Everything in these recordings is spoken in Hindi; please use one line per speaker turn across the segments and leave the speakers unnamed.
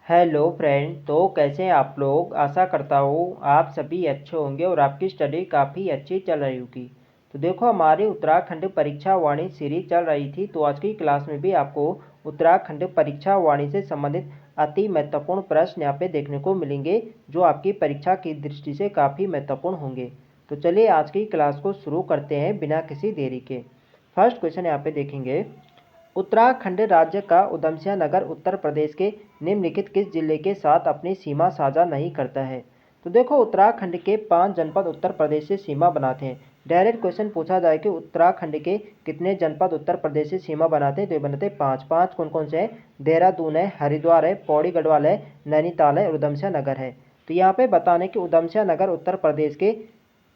Hello friend. तो कैसे हैं आप लोग। आशा करता हूँ आप सभी अच्छे होंगे और आपकी स्टडी काफ़ी अच्छी चल रही होगी। तो देखो, हमारी उत्तराखंड परीक्षा वाणी सीरीज चल रही थी, तो आज की क्लास में भी आपको उत्तराखंड परीक्षा वाणी से संबंधित अति महत्वपूर्ण प्रश्न यहाँ पे देखने को मिलेंगे, जो आपकी परीक्षा की दृष्टि से काफ़ी महत्वपूर्ण होंगे। तो चलिए आज की क्लास को शुरू करते हैं बिना किसी देरी के। फर्स्ट क्वेश्चन यहाँ पे देखेंगे, उत्तराखंड राज्य का उधमसिंह नगर उत्तर प्रदेश के निम्नलिखित किस जिले के साथ अपनी सीमा साझा नहीं करता है। तो देखो, उत्तराखंड के 5 जनपद उत्तर प्रदेश से सीमा बनाते हैं। डायरेक्ट क्वेश्चन पूछा जाए कि उत्तराखंड के कितने जनपद उत्तर प्रदेश से सीमा बनाते हैं, तो ये बनाते हैं 5। 5 कौन कौन से हैं? देहरादून है, हरिद्वार है, पौड़ी गढ़वाल है, नैनीताल है और उधमसिंह नगर है। तो यहाँ पे बताने कि उधमसिंह नगर उत्तर प्रदेश के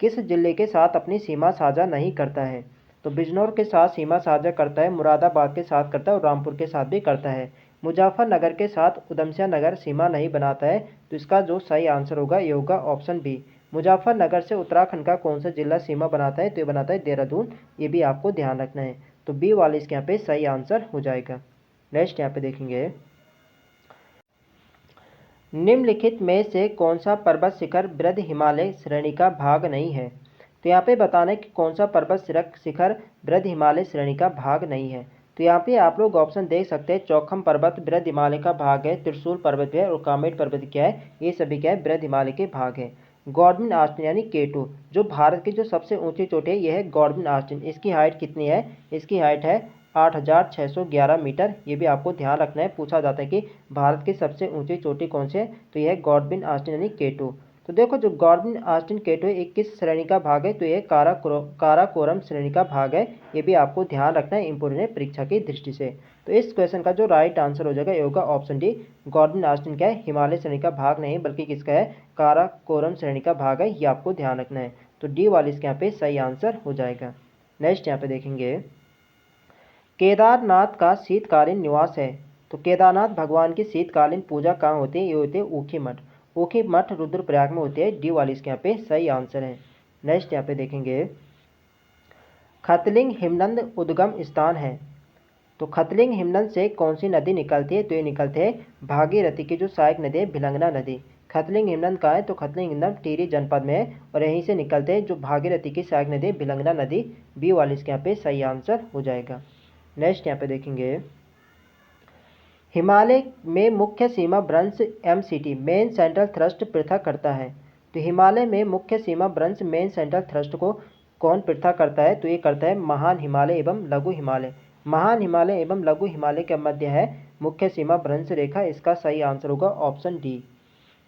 किस जिले के साथ अपनी सीमा साझा नहीं करता है। तो बिजनौर के साथ सीमा साझा करता है, मुरादाबाद के साथ करता है और रामपुर के साथ भी करता है। मुजफ्फरनगर के साथ उधमसिंह नगर सीमा नहीं बनाता है। तो इसका जो सही आंसर होगा ये होगा ऑप्शन बी। मुजफ्फरनगर से उत्तराखंड का कौन सा जिला सीमा बनाता है, तो ये बनाता है देहरादून। ये भी आपको ध्यान रखना है। तो बी वाले इसके यहाँ पे सही आंसर हो जाएगा। नेक्स्ट यहाँ पे देखेंगे, निम्नलिखित में से कौन सा पर्वत शिखर वृद्ध हिमालय श्रेणी का भाग नहीं है। तो यहाँ पे बताना है कि कौन सा पर्वत शिखर वृद्ध हिमालय श्रेणी का भाग नहीं है। तो यहाँ पे आप लोग ऑप्शन देख सकते हैं, चौखम पर्वत वृद्ध हिमालय का भाग है, त्रिशूल पर्वत है और कामेट पर्वत क्या है, ये सभी क्या है, वृद्ध हिमालय के भाग है। गॉडविन आस्टिन यानी K2 जो भारत की जो सबसे ऊंची चोटी है, यह है गॉडविन आस्टिन। इसकी हाइट कितनी है? इसकी हाइट है 8,611 मीटर। ये भी आपको ध्यान रखना है, पूछा जाता है कि भारत की सबसे ऊंची चोटी कौन सी है, तो यह है गॉडविन आस्टिन यानी K2। तो देखो, जो गॉडविन आस्टिन K2 है, एक किस श्रेणी का भाग है, तो यह काराकोरम श्रेणी का भाग है। ये भी आपको ध्यान रखना है, इंपोर्टेंट है परीक्षा की दृष्टि से। तो इस क्वेश्चन का जो राइट आंसर हो जाएगा ये होगा ऑप्शन डी। गॉडविन आस्टिन क्या है, हिमालय श्रेणी का भाग नहीं बल्कि किसका है, काराकोरम श्रेणी का भाग है। ये आपको ध्यान रखना है। तो डी वाले इसके यहाँ पे सही आंसर हो जाएगा। नेक्स्ट यहाँ पे देखेंगे, केदारनाथ का शीतकालीन निवास है। तो केदारनाथ भगवान की शीतकालीन पूजा कहाँ होती है, ये होती है ऊखी मठ। ऊखी मठ रुद्रप्रयाग में होती है। डी वाली इसके यहाँ पे सही आंसर है। नेक्स्ट यहाँ पे देखेंगे, खतलिंग हिमनद उद्गम स्थान है। तो खतलिंग हिमनद से कौन सी नदी निकलती है, तो ये निकलते हैं भागीरथी की जो सहायक नदी है, भिलंगना नदी। खतलिंग हिमनद कहाँ है, तो खतलिंग हिमनद टिहरी जनपद में है और यहीं से निकलते हैं जो भागीरथी की सहायक नदी है, भिलंगना नदी। बी वाली इसके यहाँ पे सही आंसर हो जाएगा। नेक्स्ट यहाँ पे देखेंगे, हिमालय में मुख्य सीमा भ्रंश MCT मेन सेंट्रल थ्रस्ट पृथक करता है। तो हिमालय में मुख्य सीमा भ्रंश मेन सेंट्रल थ्रस्ट को कौन पृथक करता है, तो ये करता है महान हिमालय एवं लघु हिमालय। महान हिमालय एवं लघु हिमालय के मध्य है मुख्य सीमा भ्रंश रेखा। इसका सही आंसर होगा ऑप्शन डी।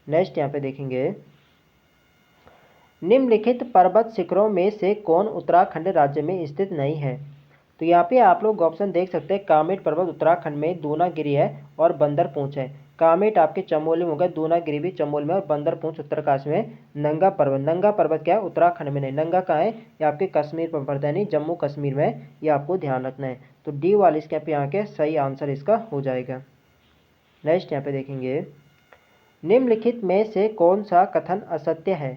नेक्स्ट यहाँ पे देखेंगे, निम्नलिखित पर्वत शिखरों में से कौन उत्तराखंड राज्य में स्थित नहीं है। तो यहाँ पे आप लोग ऑप्शन देख सकते हैं, कामेट पर्वत उत्तराखंड में दूनागिरी है और बंदरपूंछ है। कामेट आपके चमोली में होगा, दूनागिरी भी चमोली में और बंदरपूंछ उत्तरकाशी में। नंगा पर्वत, नंगा पर्वत क्या है, उत्तराखंड में नहीं, नंगा कहाँ है, ये आपके कश्मीर पर पड़ता है, नहीं जम्मू कश्मीर में। ये आपको ध्यान रखना है। तो डी वाले इसके यहाँ के सही आंसर इसका हो जाएगा। नेक्स्ट यहाँ पे देखेंगे, निम्नलिखित में से कौन सा कथन असत्य है।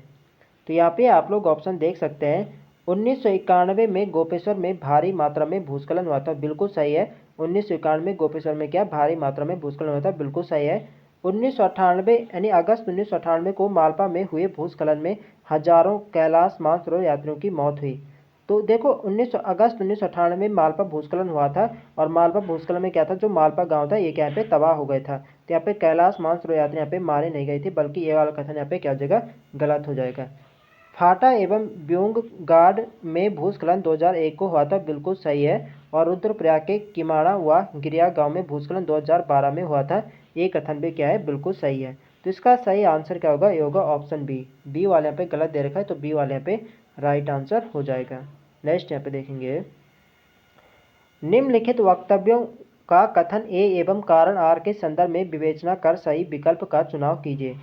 तो यहाँ पे आप लोग ऑप्शन देख सकते हैं, 1991 में गोपेश्वर में भारी मात्रा में भूस्खलन हुआ था, बिल्कुल सही है। 1991 में गोपेश्वर में क्या भारी मात्रा में भूस्खलन हुआ था, बिल्कुल सही है। 1998 यानी अगस्त 1998 को मालपा में हुए भूस्खलन में हजारों कैलाश मानसरोवर यात्रियों की मौत हुई। तो देखो, अगस्त 1998 में मालपा भूस्खलन हुआ था और मालपा भूस्खलन में क्या था, जो मालपा गांव था ये क्या यहाँ पे तबाह हो गया था। तो यहाँ पे कैलाश मानसरोवर यात्री यहाँ पे मारे नहीं गए थे, बल्कि ये वाला कथन यहाँ पे क्या हो जाएगा, गलत हो जाएगा। फाटा एवं ब्यूंगगाड में भूस्खलन 2001 को हुआ था, बिल्कुल सही है। और रुद्रप्रयाग के किमाड़ा व गिरिया गांव में भूस्खलन 2012 में हुआ था, ये कथन भी क्या है, बिल्कुल सही है। तो इसका सही आंसर क्या होगा, ये होगा ऑप्शन बी। बी वाले यहाँ पे गलत दे रखा है, तो बी वाले यहाँ पे राइट आंसर हो जाएगा। नेक्स्ट यहाँ पे देखेंगे, निम्नलिखित वक्तव्यों का कथन ए एवं कारण आर के संदर्भ में विवेचना कर सही विकल्प का चुनाव कीजिए।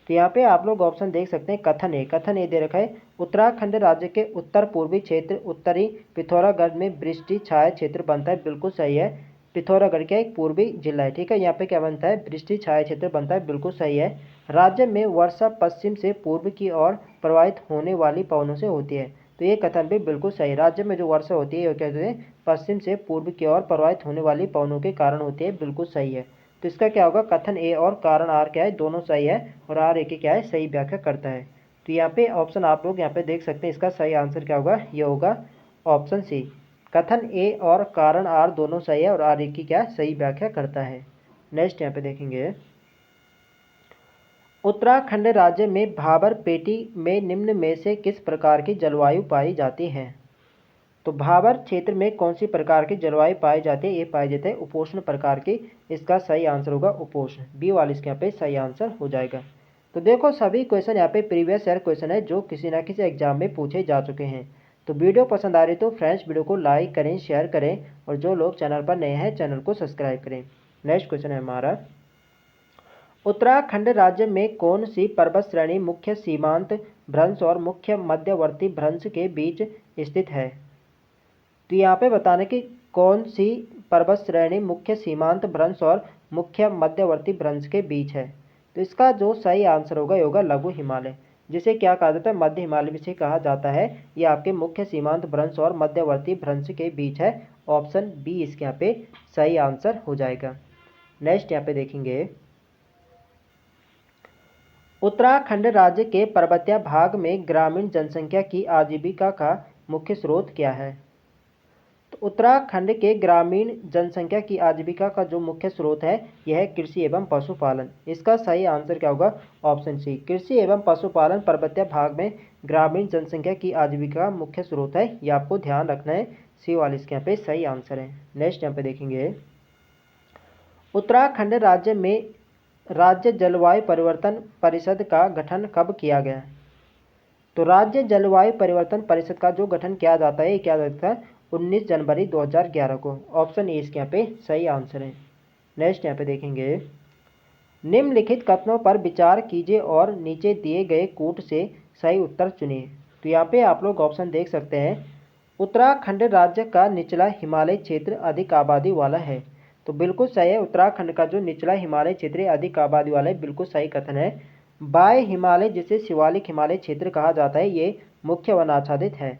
तो यहाँ पे आप लोग ऑप्शन देख सकते हैं, कथन ए दे रखा है, उत्तराखंड राज्य के उत्तर पूर्वी क्षेत्र उत्तरी पिथौरागढ़ में वृष्टि छाया क्षेत्र बनता है, बिल्कुल सही है। पिथौरागढ़ क्या एक पूर्वी जिला है, ठीक है। यहाँ पे क्या बनता है, वृष्टि छाया क्षेत्र बनता है, बिल्कुल सही है। राज्य में वर्षा पश्चिम से पूर्व की ओर प्रवाहित होने वाली पवनों से होती है, तो ये कथन भी बिल्कुल सही। राज्य में जो वर्षा होती है वो क्या होती है, पश्चिम से पूर्व की ओर प्रवाहित होने वाली पवनों के कारण होती है, बिल्कुल सही है। तो इसका क्या होगा, कथन ए और कारण आर क्या है, दोनों सही है और आर ए की क्या है, सही व्याख्या करता है। तो यहाँ पे ऑप्शन आप लोग यहाँ पे देख सकते हैं, इसका सही आंसर क्या होगा, ये होगा ऑप्शन सी। कथन ए और कारण आर दोनों सही है और आर ए की क्या सही व्याख्या करता है। नेक्स्ट यहाँ पे देखेंगे, उत्तराखंड राज्य में भाबर पेटी में निम्न में से किस प्रकार की जलवायु पाई जाती है। तो भाबर क्षेत्र में कौन सी प्रकार की जलवायु पाई जाती है, ये पाई जाती है उपोष्ण प्रकार की। इसका सही आंसर होगा उपोष्ण, बी वाले इसके यहाँ पे सही आंसर हो जाएगा। तो देखो सभी क्वेश्चन यहाँ पे प्रीवियस ईयर क्वेश्चन है जो किसी ना किसी एग्जाम में पूछे जा चुके हैं। तो वीडियो पसंद आ रही तो फ्रेंड्स वीडियो को लाइक करें, शेयर करें और जो लोग चैनल पर नए हैं चैनल को सब्सक्राइब करें। नेक्स्ट क्वेश्चन है हमारा, उत्तराखंड राज्य में कौन सी पर्वत श्रेणी मुख्य सीमांत भ्रंश और मुख्य मध्यवर्ती भ्रंश के बीच स्थित है। तो यहाँ पे बताने की कौन सी पर्वत श्रेणी मुख्य सीमांत भ्रंश और मुख्य मध्यवर्ती भ्रंश के बीच है। तो इसका जो सही आंसर होगा ये होगा लघु हिमालय, जिसे क्या कहा जाता है, मध्य हिमालय भी कहा जाता है। ये आपके मुख्य सीमांत भ्रंश और मध्यवर्ती भ्रंश के बीच है। ऑप्शन बी इसके यहाँ पे सही आंसर हो जाएगा। नेक्स्ट यहाँ पे देखेंगे, उत्तराखंड राज्य के पर्वतीय भाग में ग्रामीण जनसंख्या की आजीविका का मुख्य स्रोत क्या है। तो उत्तराखंड के ग्रामीण जनसंख्या की आजीविका का जो मुख्य स्रोत है यह है कृषि एवं पशुपालन। इसका सही आंसर क्या होगा, ऑप्शन सी, कृषि एवं पशुपालन पर्वतीय भाग में ग्रामीण जनसंख्या की आजीविका का मुख्य स्रोत है। ये आपको ध्यान रखना है, सी वाले इसके यहाँ पे सही आंसर है। नेक्स्ट यहाँ पे देखेंगे, उत्तराखंड राज्य में राज्य जलवायु परिवर्तन परिषद का गठन कब किया गया। तो राज्य जलवायु परिवर्तन परिषद का जो गठन किया जाता है, ये किया जाता है 19 जनवरी 2011 को। ऑप्शन ए इसके यहाँ पे सही आंसर है। नेक्स्ट यहाँ पे देखेंगे, निम्नलिखित कथनों पर विचार कीजिए और नीचे दिए गए कूट से सही उत्तर चुनिए। तो यहाँ पे आप लोग ऑप्शन देख सकते हैं, उत्तराखंड राज्य का निचला हिमालय क्षेत्र अधिक आबादी वाला है। तो बिल्कुल सही है, उत्तराखंड का जो निचला हिमालय क्षेत्र अधिक आबादी वाला है, बिल्कुल सही कथन है। बाह्य हिमालय जिसे शिवालिक हिमालय क्षेत्र कहा जाता है ये मुख्य वनाच्छादित है।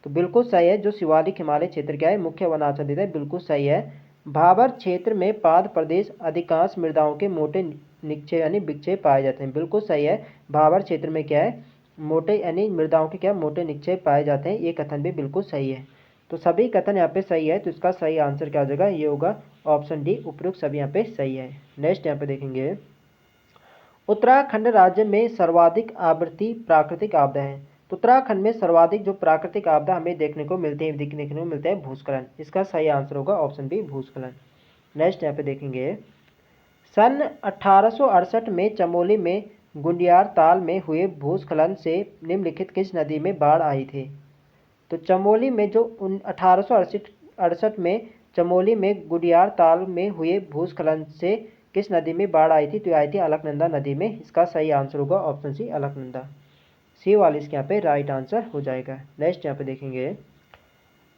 तो बिल्कुल सही है, जो शिवालिक हिमालय क्षेत्र क्या है, मुख्य वनाच्छादित है, बिल्कुल सही है। भाबर क्षेत्र में पाद प्रदेश अधिकांश मृदाओं के मोटे निक्षेप यानी विक्षेप पाए जाते हैं, बिल्कुल सही है। भाबर क्षेत्र में क्या है, मोटे यानी मृदाओं के क्या मोटे निक्षेप पाए जाते हैं, ये कथन भी बिल्कुल सही है। तो सभी कथन यहाँ पे सही है, तो इसका सही आंसर क्या हो जाएगा, ये होगा ऑप्शन डी, उपयुक्त सभी यहाँ पे सही है। नेक्स्ट यहाँ पे देखेंगे, उत्तराखंड राज्य में सर्वाधिक आवृत्ति प्राकृतिक आपदा है। तो उत्तराखंड में सर्वाधिक जो प्राकृतिक आपदा हमें देखने को मिलते हैं भूस्खलन। इसका सही आंसर होगा ऑप्शन बी, भूस्खलन। नेक्स्ट यहाँ पे देखेंगे, सन 1868 में चमोली में गुंडियार ताल में हुए भूस्खलन से निम्नलिखित किस नदी में बाढ़ आई थी। तो चमोली में जो 1868 में चमोली में गुडियार ताल में हुए भूस्खलन से किस नदी में बाढ़ आई थी, तो आई थी अलकनंदा नदी में। इसका सही आंसर होगा ऑप्शन सी, अलकनंदा, सी वाले इसके यहाँ पे राइट आंसर हो जाएगा। नेक्स्ट यहाँ पे देखेंगे,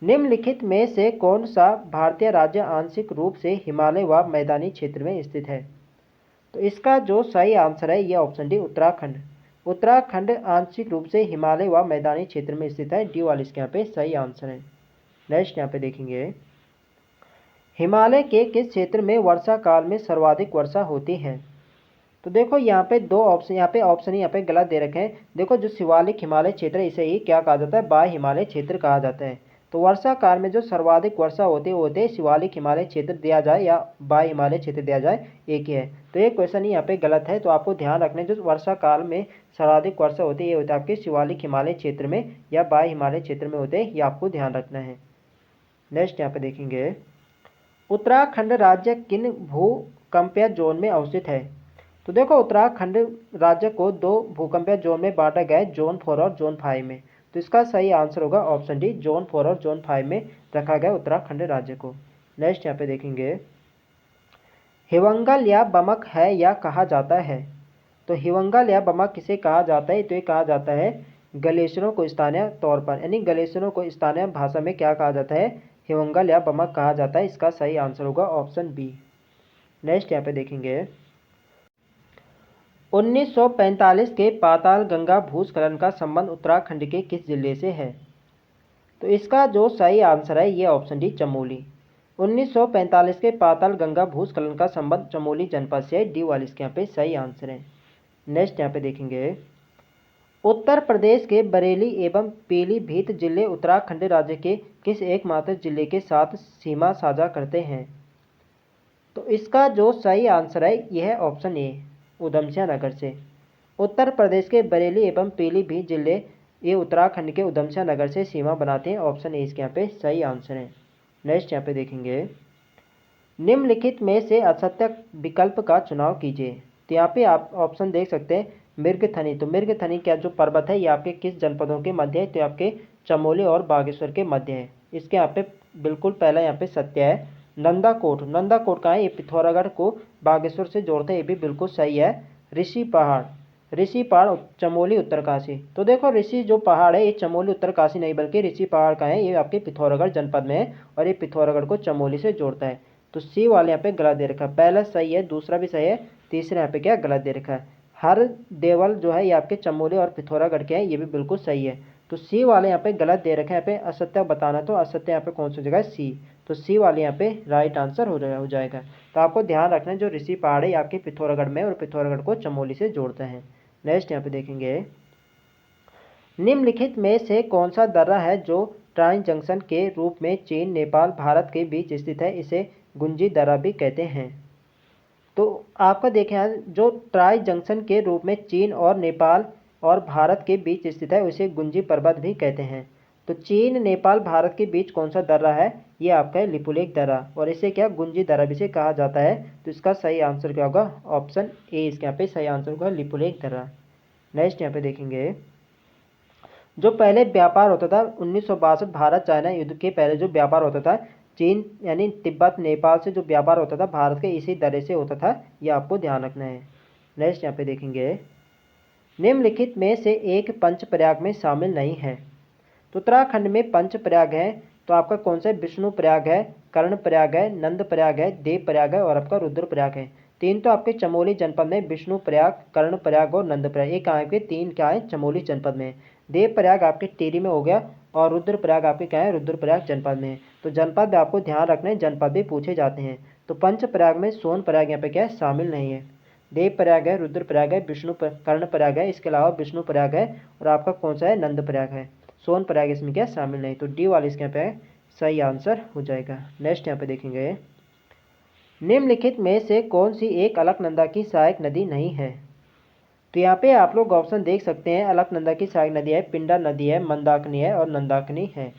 निम्नलिखित में से कौन सा भारतीय राज्य आंशिक रूप से हिमालय व मैदानी क्षेत्र में स्थित है। तो इसका जो सही आंसर है ये ऑप्शन डी, उत्तराखंड। उत्तराखंड आंशिक रूप से हिमालय व मैदानी क्षेत्र में स्थित है, डी वाले इसके यहाँ पे सही आंसर है। नेक्स्ट यहाँ पे देखेंगे, हिमालय के किस क्षेत्र में वर्षा काल में सर्वाधिक वर्षा होती है। तो देखो यहाँ पे दो ऑप्शन, यहाँ पे ऑप्शन ही यहाँ पे गलत दे रखे हैं। देखो जो शिवालिक हिमालय क्षेत्र है इसे ही क्या कहा जाता है, बाह्य हिमालय क्षेत्र कहा जाता है। तो वर्षा काल में जो सर्वाधिक वर्षा होती है वो शिवालिक हिमालय क्षेत्र दिया जाए या बाह्य हिमालय क्षेत्र दिया जाए, एक ही है। तो ये क्वेश्चन ही यहाँ पे गलत है, तो आपको ध्यान रखना है जो वर्षा काल में सर्वाधिक वर्षा होती है ये होता है आपके शिवालिक हिमालय क्षेत्र में या बाह्य हिमालय क्षेत्र में होते हैं, ये आपको ध्यान रखना है। नेक्स्ट यहाँ पे देखेंगे, उत्तराखंड राज्य किन भूकंपीय जोन में अवस्थित है। तो देखो उत्तराखंड राज्य को दो भूकंपीय जोन में बांटा गया है, जोन 4 और जोन 5 में। तो इसका सही आंसर होगा ऑप्शन डी, जोन 4 और जोन 5 में रखा गया उत्तराखंड राज्य को। नेक्स्ट यहाँ पे देखेंगे, हिवंगल या बमक है या कहा जाता है। तो हिवंगल या बमक किसे कहा जाता है, तो ये कहा जाता है ग्लेशियरों को स्थानीय तौर पर, यानी ग्लेशियरों को स्थानीय भाषा में क्या कहा जाता है, हिवंगल या बमक कहा जाता है। इसका सही आंसर होगा ऑप्शन बी। नेक्स्ट यहाँ पे देखेंगे, 1945 के पाताल गंगा भूस्खलन का संबंध उत्तराखंड के किस जिले से है। तो इसका जो सही आंसर है ये ऑप्शन डी, चमोली। 1945 के पाताल गंगा भूस्खलन का संबंध चमोली जनपद से है। डी वाली इसके यहाँ पे सही आंसर है। नेक्स्ट यहाँ पे देखेंगे, उत्तर प्रदेश के बरेली एवं पीलीभीत जिले उत्तराखंड राज्य के किस एकमात्र जिले के साथ सीमा साझा करते हैं? तो इसका जो सही आंसर है यह है ऑप्शन ए, उधमसिंह नगर से। उत्तर प्रदेश के बरेली एवं पीलीभीत जिले ये उत्तराखंड के उधमसिंह नगर से सीमा बनाते हैं। ऑप्शन ए इसके यहाँ पे सही आंसर है। नेक्स्ट यहाँ पे देखेंगे, निम्नलिखित में से असत्य विकल्प का चुनाव कीजिए। तो यहाँ पे आप ऑप्शन देख सकते हैं, मृगथनी। तो मृगथनी क्या जो पर्वत है ये आपके किस जनपदों के मध्य है? तो आपके चमोली और बागेश्वर के मध्य है। इसके यहाँ पे बिल्कुल पहला यहाँ पे सत्य है। नंदाकोट, नंदाकोट कहाँ है? ये पिथौरागढ़ को बागेश्वर से जोड़ते हैं, ये भी बिल्कुल सही है। ऋषि पहाड़, ऋषि पहाड़ चमोली उत्तरकाशी। तो देखो ऋषि जो पहाड़ है ये चमोली उत्तरकाशी नहीं बल्कि ऋषि पहाड़ का है, ये आपके पिथौरागढ़ जनपद में है और ये पिथौरागढ़ को चमोली से जोड़ता है। तो सी वाले यहाँ पे गलत दे रखा है। पहला सही है, दूसरा भी सही है, तीसरा यहाँ पे क्या गलत दे रखा है। हर देवल जो है ये आपके चमोली और पिथौरागढ़ के हैं, ये भी बिल्कुल सही है। तो सी वाले यहाँ पे गलत दे रखे हैं। यहाँ पे असत्य बताना, तो असत्य यहाँ पे कौन सी जगह है? सी। तो सी वाले यहाँ पे राइट आंसर हो जाएगा। तो आपको ध्यान रखना है जो ऋषि पहाड़ है आपके पिथौरागढ़ में और पिथौरागढ़ को चमोली से जोड़ता है। नेक्स्ट यहाँ पे देखेंगे, निम्नलिखित में से कौन सा दर्रा है जो ट्रांस जंक्शन के रूप में चीन, नेपाल, भारत के बीच स्थित है? इसे गुंजी दर्रा भी कहते हैं। तो आपका देखें यहाँ जो ट्राई जंक्शन के रूप में चीन और नेपाल और भारत के बीच स्थित है उसे गुंजी पर्वत भी कहते हैं। तो चीन, नेपाल, भारत के बीच कौन सा दर्रा है? ये आपका है लिपुलेख दर्रा और इसे क्या गुंजी दर्रा भी से कहा जाता है। तो इसका सही आंसर क्या होगा? ऑप्शन ए इसके यहाँ पे सही आंसर होगा, लिपुलेख दर्रा। नेक्स्ट यहाँ पे देखेंगे, जो पहले व्यापार होता था 1962 भारत चाइना युद्ध के पहले जो व्यापार होता था चीन यानी तिब्बत नेपाल से जो व्यापार होता था भारत के इसी दर्रे से होता था, ये आपको ध्यान रखना है। नेक्स्ट यहाँ पे देखेंगे, निम्नलिखित में से एक पंचप्रयाग में शामिल नहीं है। तो उत्तराखंड में पंचप्रयाग है, तो आपका कौन सा? विष्णु प्रयाग है, कर्ण प्रयाग है, नंद प्रयाग है, देव प्रयाग है और आपका रुद्र प्रयाग है। तीन तो आपके चमोली जनपद में विष्णु प्रयाग, कर्ण प्रयाग और नंद प्रयाग, ये कहाँ है? तीन क्या है? चमोली जनपद में। देव प्रयाग आपके टिहरी में हो गया और रुद्र प्रयाग आपके क्या है? रुद्र प्रयाग जनपद में है। तो जनपद में आपको ध्यान रखना है, जनपद भी पूछे जाते हैं। तो पंच प्रयाग में सोन प्रयाग यहाँ पे क्या है? शामिल नहीं है। देव प्रयाग है, रुद्र प्रयाग है, कर्ण प्रयाग है, इसके अलावा विष्णु प्रयाग है और आपका कौन सा है? नंद प्रयाग है। सोन प्रयाग इसमें क्या शामिल नहीं। तो डी वाले इसके यहाँ पे सही आंसर हो जाएगा। नेक्स्ट यहाँ पे देखेंगे, निम्नलिखित में से कौन सी एक अलकनंदा की सहायक नदी नहीं है? तो यहाँ पे आप लोग ऑप्शन देख सकते हैं, अलकनंदा की सहायक नदी है, पिंडा नदी है, मंदाकिनी है और नंदाकिनी है।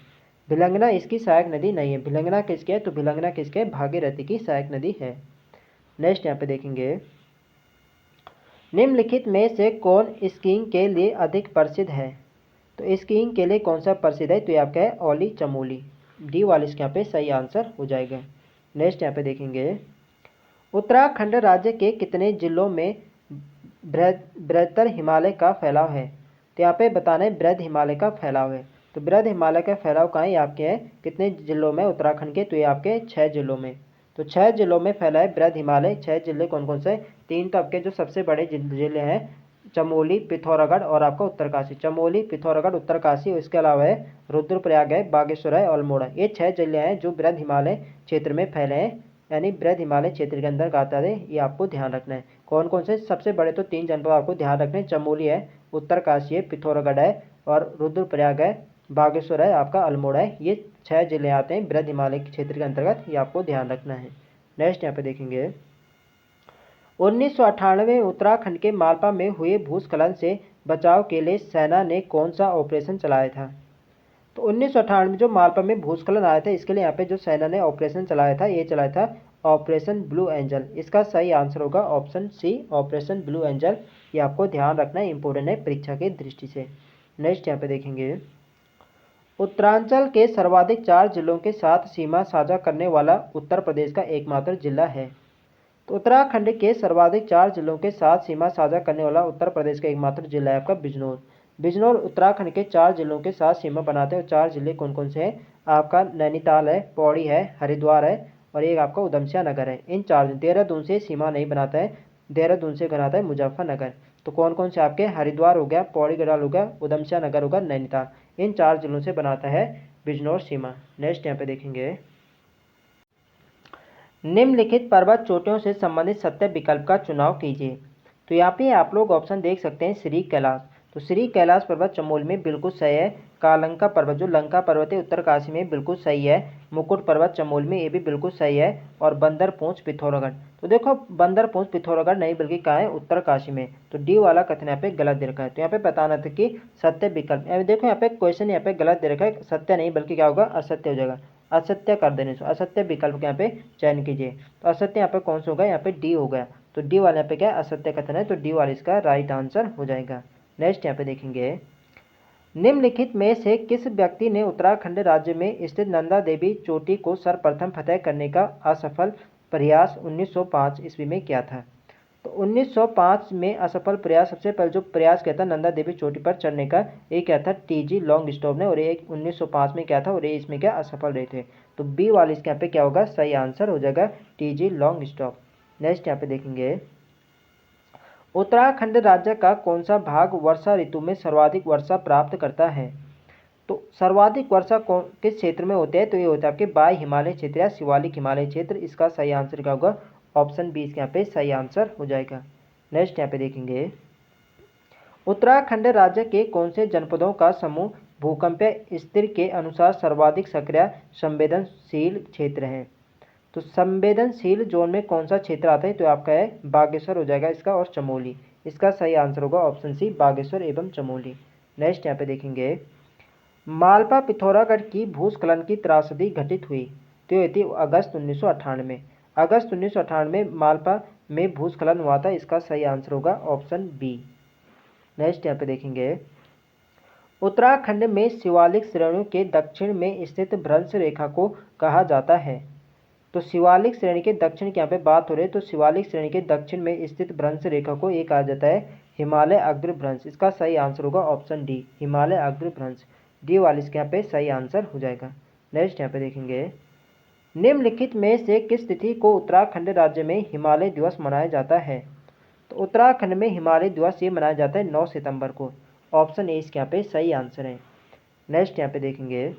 भिलंगना इसकी सहायक नदी नहीं है। भिलंगना किसके है? तो भिलंगना किसके? भागीरथी की सहायक नदी है। नेक्स्ट यहाँ पे देखेंगे, निम्नलिखित में से कौन स्कीइंग के लिए अधिक प्रसिद्ध है? तो स्कीइंग के लिए कौन सा प्रसिद्ध है? तो ये आपका है ओली चमोली। डी वाले इसके यहाँ पे सही आंसर हो जाएगा। नेक्स्ट यहाँ पे देखेंगे, उत्तराखंड राज्य के कितने जिलों में बृहत्तर हिमालय का फैलाव है? तो यहाँ पे बताना है बृहद हिमालय का फैलाव है। तो बृहद हिमालय का फैलाव कहाँ है? आपके हैं कितने जिलों में उत्तराखंड के? तो ये आपके 6 जिलों में। तो 6 जिलों में फैला है बृहद हिमालय। 6 जिले कौन कौन से? 3 तो आपके जो सबसे बड़े जिले हैं चमोली, पिथौरागढ़ और आपका उत्तरकाशी। चमोली, पिथौरागढ़, उत्तरकाशी, इसके अलावा है रुद्रप्रयाग है, बागेश्वर है, अल्मोड़ा। ये 6 जिले हैं जो बृहद हिमालय क्षेत्र में फैले हैं, यानी बृहद हिमालय क्षेत्र के अंदर आता है। ये आपको ध्यान रखना है। कौन कौन से? सबसे बड़े तो 3 जनपद आपको ध्यान रखने हैं, चमोली है, उत्तरकाशी है, पिथौरागढ़ है और रुद्रप्रयाग है, बागेश्वर है, आपका अल्मोड़ा है। ये 6 जिले आते हैं बृहद हिमालय क्षेत्र के अंतर्गत, ये आपको ध्यान रखना है। नेक्स्ट यहाँ पे देखेंगे, 1998 में उत्तराखंड के मालपा में हुए भूस्खलन से बचाव के लिए सेना ने कौन सा ऑपरेशन चलाया था? तो 1998 में जो मालपा में भूस्खलन आया था इसके लिए यहाँ पे जो सेना ने ऑपरेशन चलाया था ये चलाया था ऑपरेशन ब्लू एंजल। इसका सही आंसर होगा option C, operation blue angel. ये आपको ध्यान रखना है, इंपॉर्टेंट है परीक्षा की दृष्टि से। नेक्स्ट यहाँ पे देखेंगे, उत्तरांचल के सर्वाधिक 4 जिलों के साथ सीमा साझा करने वाला उत्तर प्रदेश का एकमात्र जिला है। तो उत्तराखंड के सर्वाधिक 4 जिलों के साथ सीमा साझा करने वाला उत्तर प्रदेश का एकमात्र जिला है आपका बिजनौर। बिजनौर उत्तराखंड के 4 जिलों के साथ सीमा बनाते हैं और 4 जिले कौन कौन से हैं? आपका नैनीताल है, पौड़ी है, हरिद्वार है और एक आपका उधमसिंह नगर है। इन 4 देहरादून से सीमा नहीं बनाता है, देहरादून से बनाता है मुजफ्फरनगर। तो कौन कौन से आपके? हरिद्वार हो गया, पौड़ी गढ़वाल हो गया, उधमसिंह नगर होगा, नैनीताल। इन 4 जिलों से बनाता है बिजनौर सीमा। नेक्स्ट यहाँ पे देखेंगे, निम्नलिखित पर्वत चोटियों से संबंधित सत्य विकल्प का चुनाव कीजिए। तो यहाँ पे आप लोग ऑप्शन देख सकते हैं श्री कैलाश। तो श्री कैलाश पर्वत चमोली में बिल्कुल सही है। कालंका पर्वत जो लंका पर्वत है उत्तरकाशी में बिल्कुल सही है। मुकुट पर्वत चमोली में ये भी बिल्कुल सही है। और बंदर पूंछ पिथौरागढ़, तो देखो बंदर पूंछ पिथौरागढ़ नहीं बल्कि कहाँ है, उत्तरकाशी में। तो डी वाला कथन यहाँ पे गलत दे रखा है। तो यहाँ पे बताना था कि सत्य विकल्प, देखो यहाँ पे क्वेश्चन यहाँ पे गलत दे रखा है, सत्य नहीं बल्कि क्या होगा, असत्य हो जाएगा। असत्य कर देने से असत्य विकल्प यहाँ पे चयन कीजिए। तो असत्य यहाँ पे कौन सा होगा, यहाँ पे डी हो गया। तो डी वाले यहाँ पे क्या है, असत्य कथन है। तो डी वाला इसका राइट आंसर हो जाएगा। नेक्स्ट यहाँ पे देखेंगे, निम्नलिखित में से किस व्यक्ति ने उत्तराखंड राज्य में स्थित नंदा देवी चोटी को सर्वप्रथम फतह करने का असफल प्रयास 1905 ईस्वी में किया था। तो 1905 में असफल प्रयास, सबसे पहले जो प्रयास किया था नंदा देवी चोटी पर चढ़ने का, एक क्या था, टीजी लॉन्गस्टॉप ने, और एक 1905 में क्या था, और ये इसमें क्या असफल रहे थे। तो बी वाले इसके यहाँ पे क्या होगा, सही आंसर हो जाएगा टीजी लॉन्गस्टॉप। नेक्स्ट यहाँ पे देखेंगे, उत्तराखंड राज्य का कौन सा भाग वर्षा ऋतु में सर्वाधिक वर्षा प्राप्त करता है। तो सर्वाधिक वर्षा किस क्षेत्र में होते हैं, तो ये होता है आपके बाय हिमालय क्षेत्र या शिवालिक हिमालय क्षेत्र। इसका सही आंसर क्या होगा, ऑप्शन बी इसके यहाँ पे सही आंसर हो जाएगा। नेक्स्ट यहाँ पे देखेंगे, उत्तराखंड राज्य के कौन से जनपदों का समूह भूकंपीय स्थिति के अनुसार सर्वाधिक सक्रिय संवेदनशील क्षेत्र है। तो संवेदनशील जोन में कौन सा क्षेत्र आता है, तो आपका है बागेश्वर हो जाएगा इसका, और चमोली। इसका सही आंसर होगा ऑप्शन सी, बागेश्वर एवं चमोली। नेक्स्ट यहाँ पे देखेंगे, मालपा पिथौरागढ़ की भूस्खलन की त्रासदी घटित हुई, तो ये थी अगस्त 1998। अगस्त 1998 में मालपा में भूस्खलन हुआ था। इसका सही आंसर होगा ऑप्शन बी। नेक्स्ट यहाँ पे देखेंगे, उत्तराखंड में शिवालिक श्रेणियों के दक्षिण में स्थित भ्रंश रेखा को कहा जाता है। तो शिवालिक श्रेणी के दक्षिण की यहाँ पे बात हो रही है। तो शिवालिक श्रेणी के दक्षिण में स्थित भ्रंश रेखा को ये कहा जाता है हिमालय अग्रभ्रंश। इसका सही आंसर होगा ऑप्शन डी, हिमालय अग्रभ्रंश। डी वाले इसके यहाँ पे सही आंसर हो जाएगा। नेक्स्ट यहाँ पे देखेंगे, निम्नलिखित में से किस तिथि को उत्तराखंड राज्य में हिमालय दिवस मनाया जाता है। तो उत्तराखंड में हिमालय दिवस ये मनाया जाता है 9 सितंबर को। ऑप्शन ए इसके यहाँ पे सही आंसर है। नेक्स्ट यहाँ पे देखेंगे,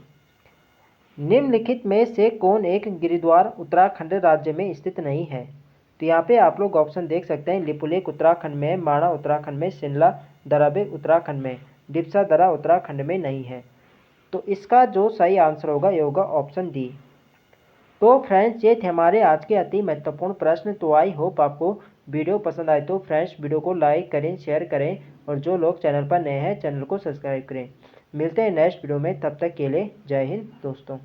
निम्नलिखित में से कौन एक गिरिद्वार उत्तराखंड राज्य में स्थित नहीं है। तो यहाँ पे आप लोग ऑप्शन देख सकते हैं, लिपुलेख उत्तराखंड में, माणा उत्तराखंड में, शिमला दराबे उत्तराखंड में, डिप्सा दरा उत्तराखंड में नहीं है। तो इसका जो सही आंसर होगा ये होगा ऑप्शन डी। तो फ्रेंड्स ये थे हमारे आज के अति महत्वपूर्ण प्रश्न। तो आई होप आपको वीडियो पसंद आए। तो फ्रेंड्स वीडियो को लाइक करें, शेयर करें, और जो लोग चैनल पर नए हैं चैनल को सब्सक्राइब करें। मिलते हैं नेक्स्ट वीडियो में, तब तक के लिए जय हिंद दोस्तों।